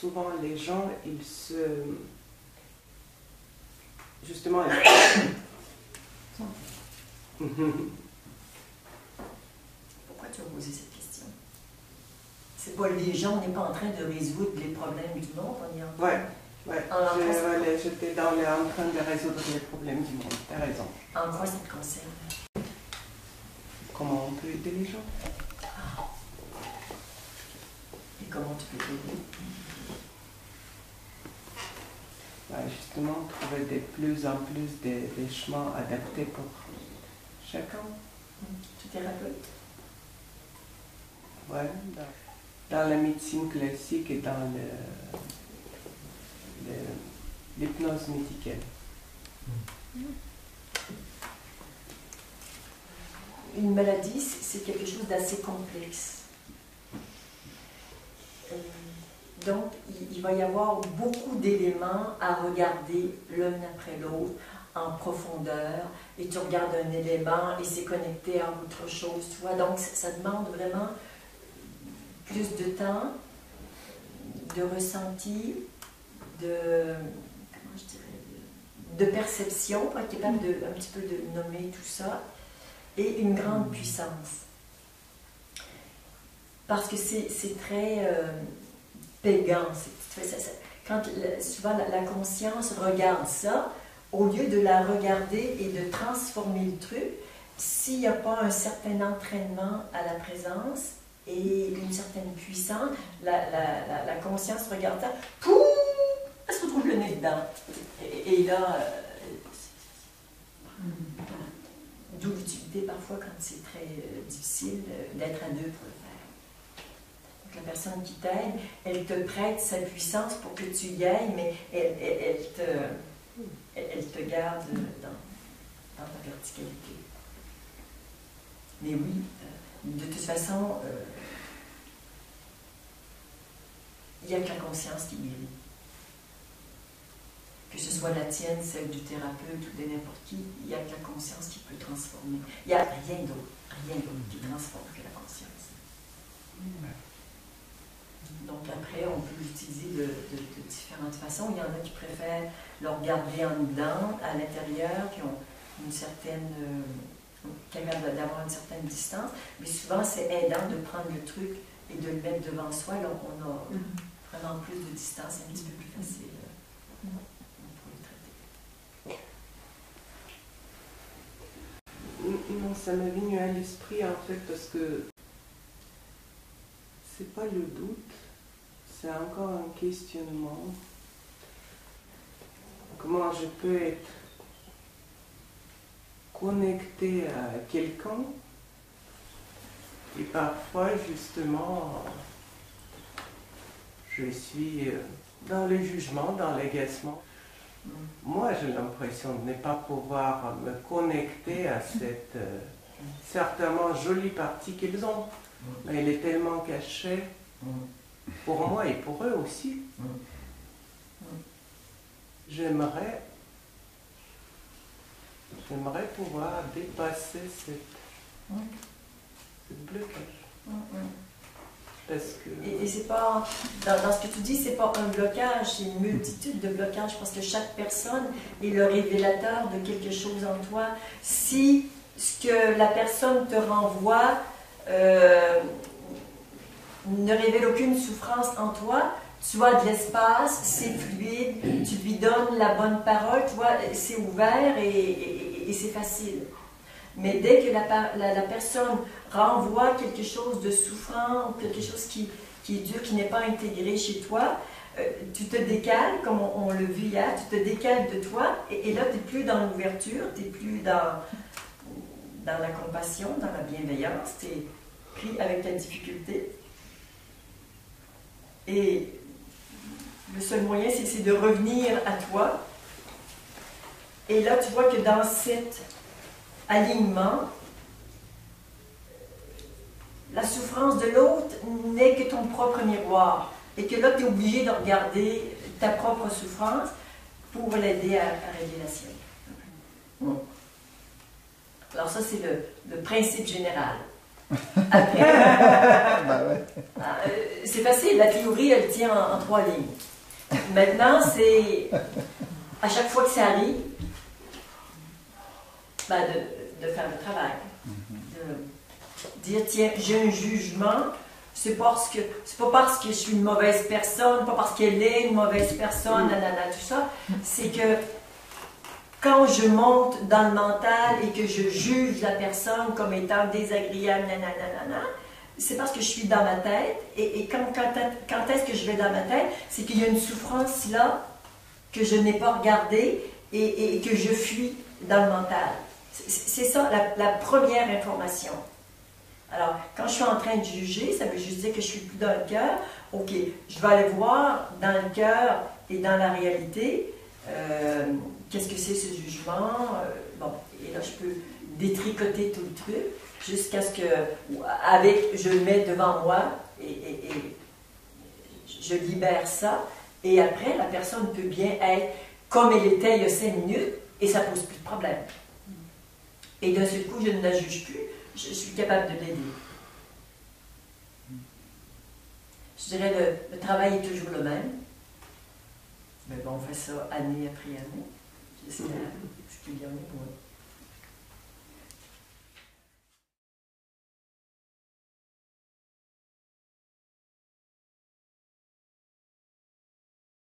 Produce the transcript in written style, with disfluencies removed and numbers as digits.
souvent les gens, ils se... Justement... Pourquoi tu as posé cette question? C'est pas les gens, on n'est pas en train de résoudre les problèmes du monde, on est en train... Ouais, j'étais en train de résoudre les problèmes du monde, tu as raison. En quoi ça te concerne? Comment on peut aider les gens? Et comment tu peux t'aider? Justement, trouver de plus en plus des chemins adaptés pour chacun. Tu es thérapeute? Oui, dans la médecine classique et dans l'hypnose médicale. Une maladie, c'est quelque chose d'assez complexe. Donc, il va y avoir beaucoup d'éléments à regarder l'un après l'autre en profondeur. Et tu regardes un élément et c'est connecté à autre chose. Tu vois? Donc, ça demande vraiment plus de temps, de ressenti, de perception, pour être capable un petit peu de nommer tout ça, et une grande puissance. Parce que c'est très pégant. Quand souvent la conscience regarde ça, au lieu de la regarder et de transformer le truc, s'il n'y a pas un certain entraînement à la présence et une certaine puissance, la conscience regarde ça, pouf, elle se retrouve le nez dedans. Et là, d'où l'utilité parfois quand c'est très difficile d'être à deux pour le faire. Donc la personne qui t'aide, elle te prête sa puissance pour que tu y ailles, mais elle te garde dans ta verticalité. Mais oui, de toute façon, il n'y a que la conscience qui guérit. Que ce soit la tienne, celle du thérapeute ou de n'importe qui, il n'y a que la conscience qui peut transformer. Il n'y a rien d'autre qui transforme que la conscience. Donc après, on peut l'utiliser de différentes façons. Il y en a qui préfèrent le regarder en dedans, à l'intérieur, qui ont une certaine... capable d'avoir une certaine distance, mais souvent c'est aidant de prendre le truc et de le mettre devant soi. Là, on a vraiment plus de distance, c'est un petit peu plus facile. Non, ça m'est venu à l'esprit en fait parce que c'est pas le doute, c'est encore un questionnement. Comment je peux être connecté à quelqu'un et parfois justement je suis dans le jugement, dans l'agacement. Moi, j'ai l'impression de ne pas pouvoir me connecter à cette certainement jolie partie qu'ils ont. Mais elle est tellement cachée pour moi et pour eux aussi. J'aimerais pouvoir dépasser cette blocage. Parce que... Et c'est pas, dans ce que tu dis, c'est pas un blocage, c'est une multitude de blocages, parce que chaque personne est le révélateur de quelque chose en toi. Si ce que la personne te renvoie ne révèle aucune souffrance en toi, tu as de l'espace, c'est fluide, tu lui donnes la bonne parole, tu vois, c'est ouvert et c'est facile. Mais dès que la personne renvoie quelque chose de souffrant, ou quelque chose qui est dur, qui n'est pas intégré chez toi, tu te décales, comme on l'a vu hier, tu te décales de toi, et là, tu n'es plus dans l'ouverture, tu n'es plus dans la compassion, dans la bienveillance, tu es pris avec ta difficulté. Et le seul moyen, c'est de revenir à toi. Et là, tu vois que dans cet alignement, la souffrance de l'autre n'est que ton propre miroir. Et que là, tu es obligé de regarder ta propre souffrance pour l'aider à régler la sienne. Alors ça, c'est le principe général. Après, Ben ouais. c'est facile, la théorie, elle tient en 3 lignes. Maintenant, c'est à chaque fois que ça arrive, ben, de faire le travail. De dire, tiens, j'ai un jugement, c'est pas parce que je suis une mauvaise personne, pas parce qu'elle est une mauvaise personne, nanana, tout ça. C'est que quand je monte dans le mental et que je juge la personne comme étant désagréable, nanana, c'est parce que je suis dans ma tête. Et quand est-ce que je vais dans ma tête? C'est qu'il y a une souffrance là que je n'ai pas regardée et que je fuis dans le mental. C'est ça la première information. Alors, quand je suis en train de juger, ça veut juste dire que je suis plus dans le cœur. Ok, je vais aller voir dans le cœur et dans la réalité qu'est-ce que c'est ce jugement. Bon, et là, je peux détricoter tout le truc jusqu'à ce que, je le mets devant moi et je libère ça. Et après, la personne peut bien être comme elle était il y a 5 minutes et ça ne pose plus de problème. Et d'un seul coup, je ne la juge plus, je suis capable de l'aider. Je dirais le travail est toujours le même. Mais bon, on fait ça année après année. J'espère ce qu'il y en a pour eux.